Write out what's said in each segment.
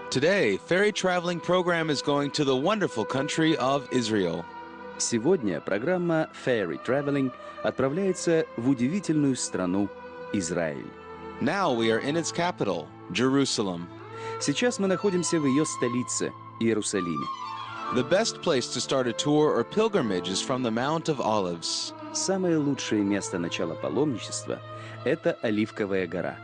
Today, ferry traveling program is going to the wonderful country of Israel. Сегодня программа Ferry Traveling отправляется в удивительную страну Израиль. Now we are in its capital, Jerusalem. Сейчас мы находимся в ее столице, Иерусалиме. The best place to start a tour or pilgrimage is from the Mount of Olives. Самое лучшее место начала паломничества – это Оливковая гора.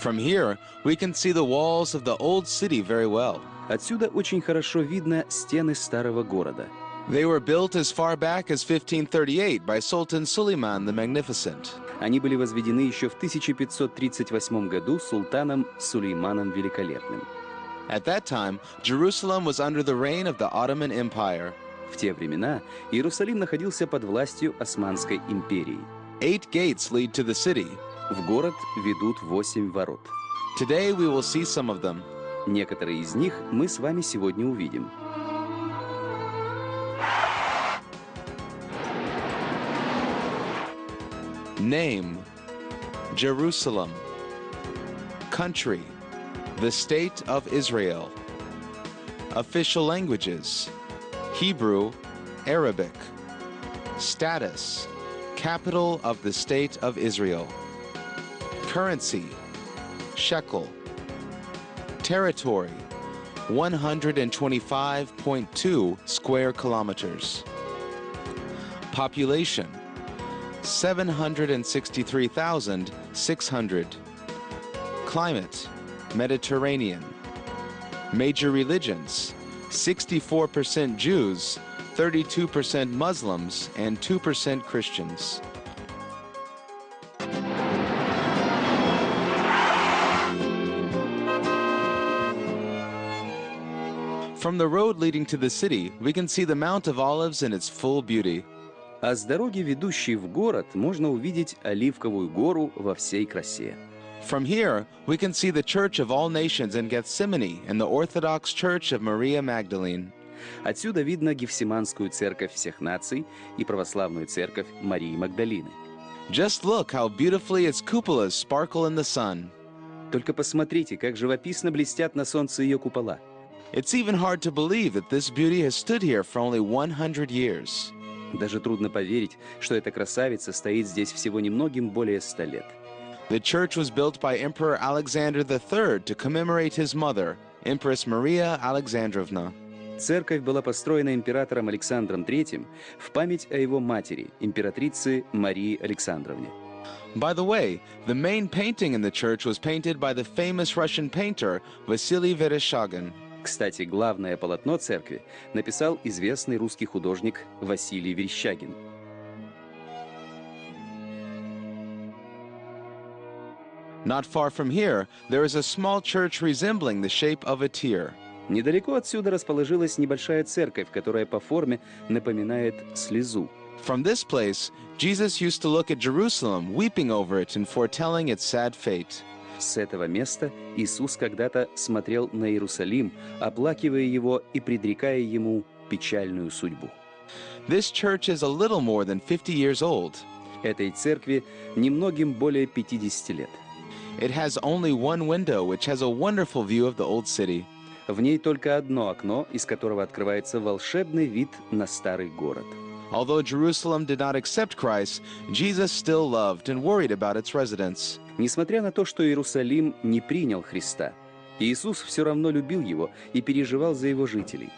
From here, we can see the walls of the old city very well. Отсюда очень хорошо видно стены старого города. They were built as far back as 1538 by Sultan Suleiman the Magnificent. Они были возведены еще в 1538 году султаном Сулейманом Великолепным. At that time, Jerusalem was under the reign of the Ottoman Empire. В те времена Иерусалим находился под властью Османской империи. 8 gates lead to the city. В город ведут 8 ворот. Today we will see some of them. Некоторые из них мы с вами сегодня увидим. Name: Jerusalem. Country: the State of Israel. Official languages: Hebrew, Arabic. Status: capital of the State of Israel. Currency: shekel. Territory: 125.2 square kilometers. Population: 763,600. Climate: Mediterranean. Major religions: 64% Jews, 32% Muslims, and 2% Christians. From the road leading to the city, we can see the Mount of Olives in its full beauty. А с дороги, ведущей в город, можно увидеть Оливковую гору во всей красе. From here, we can see the Church of All Nations in Gethsemane and the Orthodox Church of Maria Magdalene. Отсюда видно Гефсиманскую церковь всех наций и православную церковь Марии Магдалины. Just look how beautifully its cupolas sparkle in the sun. Только посмотрите, как живописно блестят на солнце ее купола. It's even hard to believe that this beauty has stood here for only 100 years. Даже трудно поверить, что эта красавица стоит здесь всего немногим более 100 лет. The church was built by Emperor Alexander III to commemorate his mother, Empress Maria Alexandrovna. Церковь была построена императором Александром III в память о его матери, императрице Марии Александровне. By the way, the main painting in the church was painted by the famous Russian painter Vasily Vereshchagin. Кстати, главное полотно церкви написал известный русский художник Василий Верещагин. Not far from here, there is a small church resembling the shape of a tear. Недалеко отсюда расположилась небольшая церковь, которая по форме напоминает слезу. From this place, Jesus used to look at Jerusalem, weeping over it and foretelling its sad fate. С этого места Иисус когда-то смотрел на Иерусалим, оплакивая его и предрекая ему печальную судьбу. This church is a little more than 50 years old. Этой церкви немногим более 50 лет. It has only one window, which has a wonderful view of the old city. В ней только одно окно, из которого открывается волшебный вид на старый город. Although Jerusalem did not accept Christ, Jesus still loved and worried about its residents. Несмотря на то, что Иерусалим не принял Христа, Иисус все равно любил его и переживал за его жителей.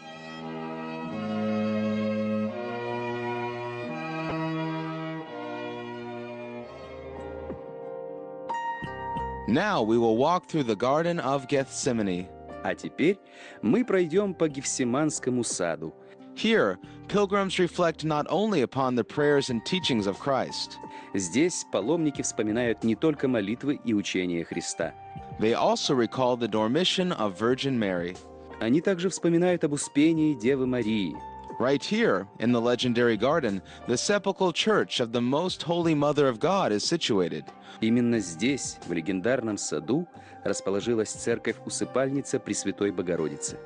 Now we will walk through the Garden of Gethsemane. А теперь мы пройдем по Гефсиманскому саду. Here, pilgrims reflect not only upon the prayers and teachings of Christ. Здесь паломники вспоминают не только молитвы и учения Христа. They also recall the Dormition of Virgin Mary. Они также вспоминают об Успении Девы Марии. Right here, in the legendary garden, the sepulchral church of the Most Holy Mother of God is situated. Именно здесь, в легендарном саду, расположилась церковь-усыпальница Пресвятой Богородицы.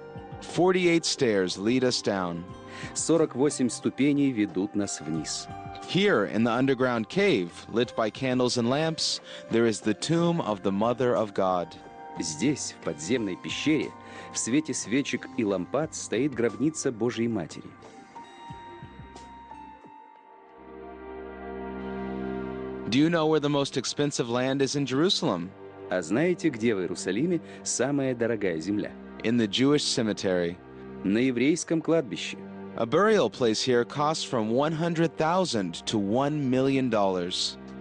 48 stairs lead us down. 48 ступеней ведут нас вниз. Here, in the underground cave, lit by candles and lamps, there is the tomb of the Mother of God. Здесь, в подземной пещере, в свете свечек и лампад стоит гробница Божьей Матери. Do you know where the most expensive land is in Jerusalem? А знаете, где в Иерусалиме самая дорогая земля? In the Jewish cemetery. На еврейском кладбище. A burial place here costs from $100,000 to $1 million.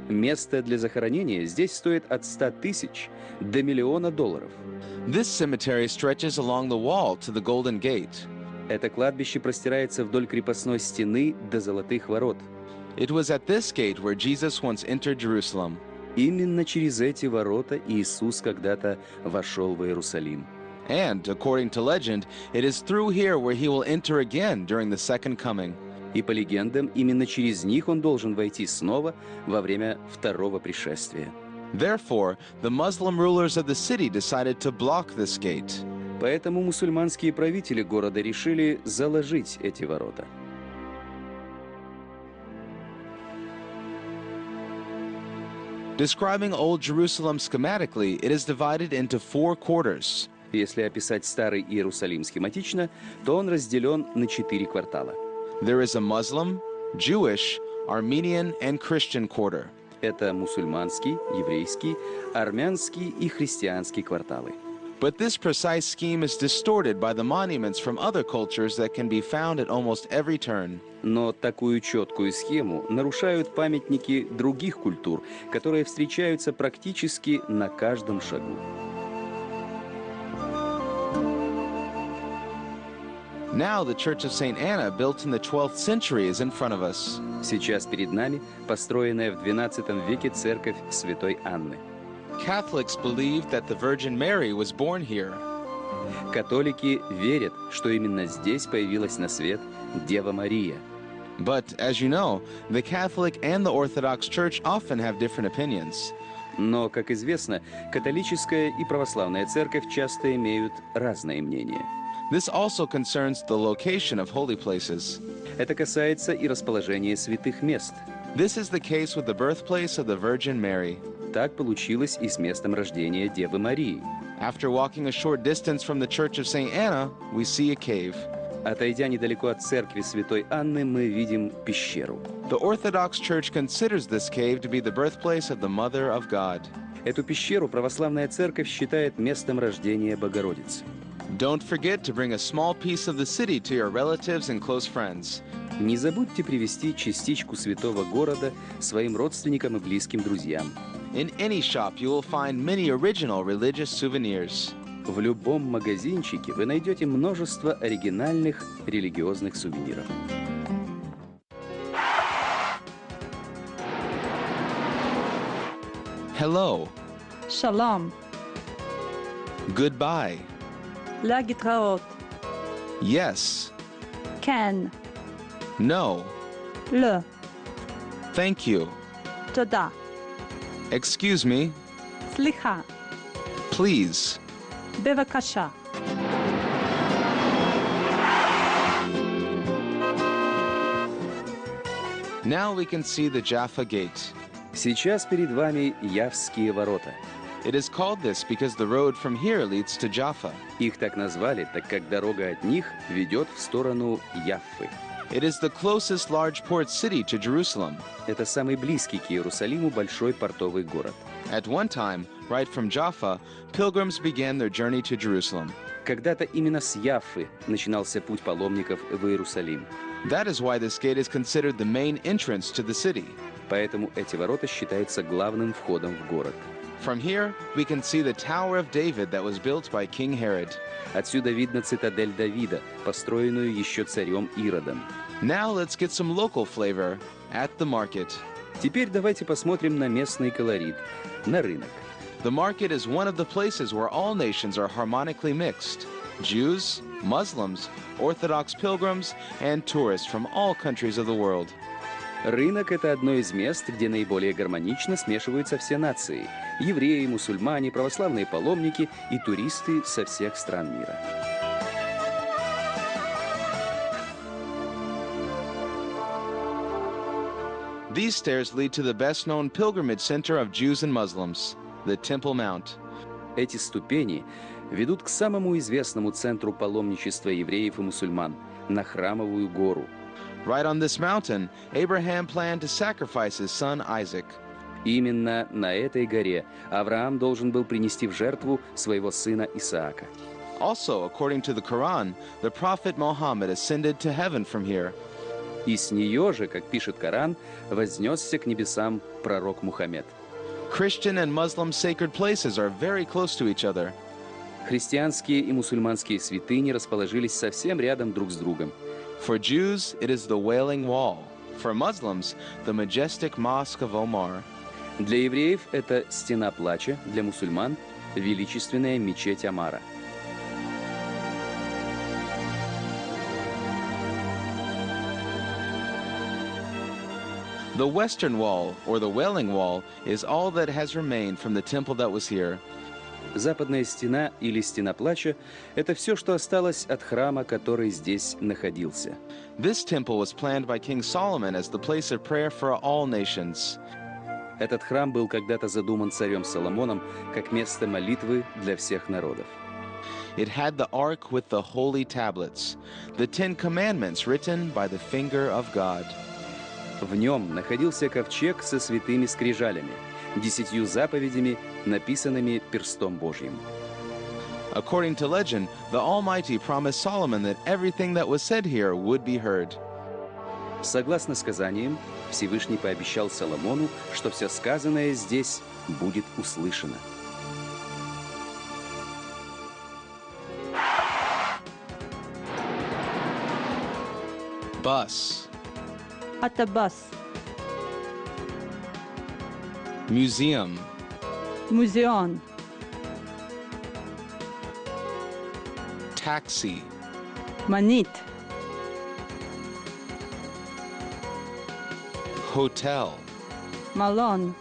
Место для захоронения здесь стоит от 100 тысяч до $1 000 000. This cemetery stretches along the wall to the Golden Gate. Это кладбище простирается вдоль крепостной стены до Золотых ворот. It was at this gate where Jesus once entered Jerusalem. Именно через эти ворота Иисус когда-то вошел в Иерусалим. And, according to legend, it is through here where he will enter again during the second coming. И по легендам, именно через них он должен войти снова во время второго пришествия. Therefore, the Muslim rulers of the city decided to block this gate. Поэтому мусульманские правители города решили заложить эти ворота. Describing Old Jerusalem schematically, it is divided into 4 quarters. Если описать Старый Иерусалим схематично, то он разделен на 4 квартала. There is a Muslim, Jewish, Armenian, and Christian quarter. Это мусульманский, еврейский, армянский и христианский кварталы. But this precise scheme is distorted by the monuments from other cultures that can be found at almost every turn. Но такую четкую схему нарушают памятники других культур, которые встречаются практически на каждом шагу. Now the Church of St. Anna, built in the 12th century, is in front of us. Сейчас перед нами построенная в XII веке церковь Святой Анны. Catholics believe that the Virgin Mary was born here. Католики верят, что именно здесь появилась на свет Дева Мария. But, as you know, the Catholic and the Orthodox Church often have different opinions. Но, как известно, католическая и православная церковь часто имеют разные мнения. This also concerns the location of holy places. Это касается и расположения святых мест. This is the case with the birthplace of the Virgin Mary. Так получилось и с местом рождения Девы Марии. After walking a short distance from the Church of St. Anna, we see a cave. Отойдя недалеко от церкви Святой Анны, мы видим пещеру. The Orthodox Church considers this cave to be the birthplace of the Mother of God. Эту пещеру православная церковь считает местом рождения Богородицы. Don't forget to bring a small piece of the city to your relatives and close friends. Не забудьте привезти частичку святого города своим родственникам и близким друзьям. In any shop, you will find many original religious souvenirs. В любом магазинчике вы найдете множество оригинальных религиозных сувениров. Hello. שלום, Goodbye. להתראות, Yes. כן, No. לא, Thank you. תודה, Excuse me. סליחה, Please. בבקשה. Now we can see the Jaffa Gate. Сейчас перед вами Явские ворота. It is called this because the road from here leads to Jaffa. Их так назвали, так как дорога от них ведет в сторону Яффы. It is the closest large port city to Jerusalem. Это самый близкий к Иерусалиму большой портовый город. At one time, right from Jaffa, pilgrims began their journey to Jerusalem. Когда-то именно с Яффы начинался путь паломников в Иерусалим. That is why this gate is considered the main entrance to the city. Поэтому эти ворота считаются главным входом в город. From here, we can see the Tower of David that was built by King Herod. Отсюда видно цитадель Давида, построенную еще царем Иродом. Now let's get some local flavor at the market. Теперь давайте посмотрим на местный колорит, на рынок. The market is one of the places where all nations are harmonically mixed. Jews, Muslims, Orthodox pilgrims, and tourists from all countries of the world. Рынок – это одно из мест, где наиболее гармонично смешиваются все нации – евреи, мусульмане, православные паломники и туристы со всех стран мира. These stairs lead to the best-known pilgrimage center of Jews and Muslims, the Temple Mount. Эти ступени ведут к самому известному центру паломничества евреев и мусульман – на Храмовую гору. Right on this mountain, Abraham planned to sacrifice his son Isaac. Именно на этой горе Авраам должен был принести в жертву своего сына Исаака. Also, according to the Quran, the Prophet Muhammad ascended to heaven from here. И с нее же, как пишет Коран, вознесся к небесам пророк Мухаммед. Christian and Muslim sacred places are very close to each other. Христианские и мусульманские святыни расположились совсем рядом друг с другом. For Jews, it is the Wailing Wall. For Muslims, the majestic Mosque of Omar. Для евреев это стена плача, для мусульман – величественная мечеть Омара. The Western Wall, or the Wailing Wall, is all that has remained from the temple that was here. Западная стена или стена плача – это все, что осталось от храма, который здесь находился. This temple was planned by King Solomon as the place of prayer for all nations. Этот храм был когда-то задуман царем Соломоном как место молитвы для всех народов. It had the ark with the holy tablets, the 10 commandments written by the finger of God. В нем находился ковчег со святыми скрижалями, 10 заповедями, написанными перстом Божьим. According to legend, the Almighty promised Solomon that everything that was said here would be heard. Согласно сказаниям, Всевышний пообещал Соломону, что все сказанное здесь будет услышано. Bus. Автобус. Museum. Музеон. Taxi. Монет. Hotel. Малон.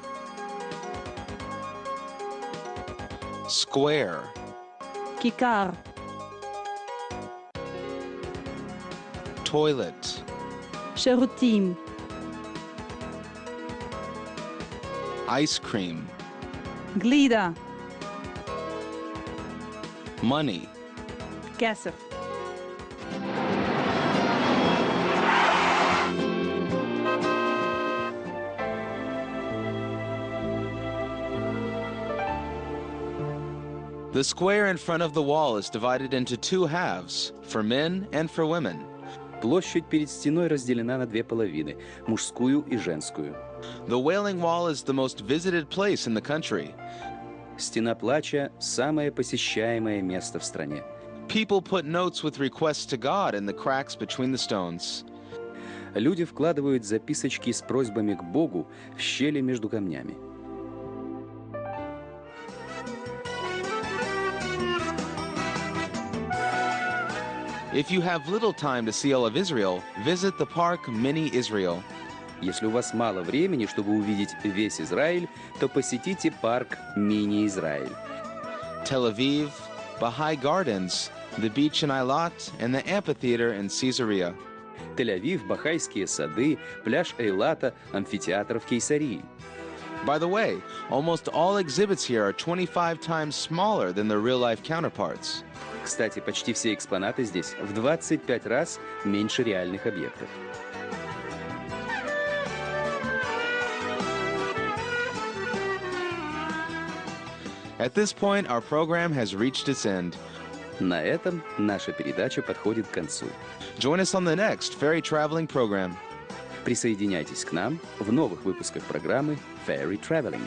Square. Кикар. Toilet. שירותים. Ice cream. גלידה. Money. כסף. The square in front of the wall is divided into 2 halves, for men and for women. Площадь перед стеной разделена на 2 половины – мужскую и женскую. The Wailing Wall is the most visited place in the country. Стена плача – самое посещаемое место в стране. People put notes with requests to God in the cracks between the stones. Люди вкладывают записочки с просьбами к Богу в щели между камнями. If you have little time to see all of Israel, visit the park Mini Israel. Если у вас мало времени, чтобы увидеть весь Израиль, то посетите парк Мини-Израиль. Tel Aviv, Baha'i Gardens, the beach in Eilat, and the amphitheater in Caesarea. Тель-Авив, Бахайские сады, пляж Эйлата, амфитеатр в Кейсарии. By the way, almost all exhibits here are 25 times smaller than their real-life counterparts. Кстати, почти все экспонаты здесь в 25 раз меньше реальных объектов. At this point, our program has reached its end. На этом наша передача подходит к концу. Join us on the next ferry traveling program. Присоединяйтесь к нам в новых выпусках программы Ferry Traveling.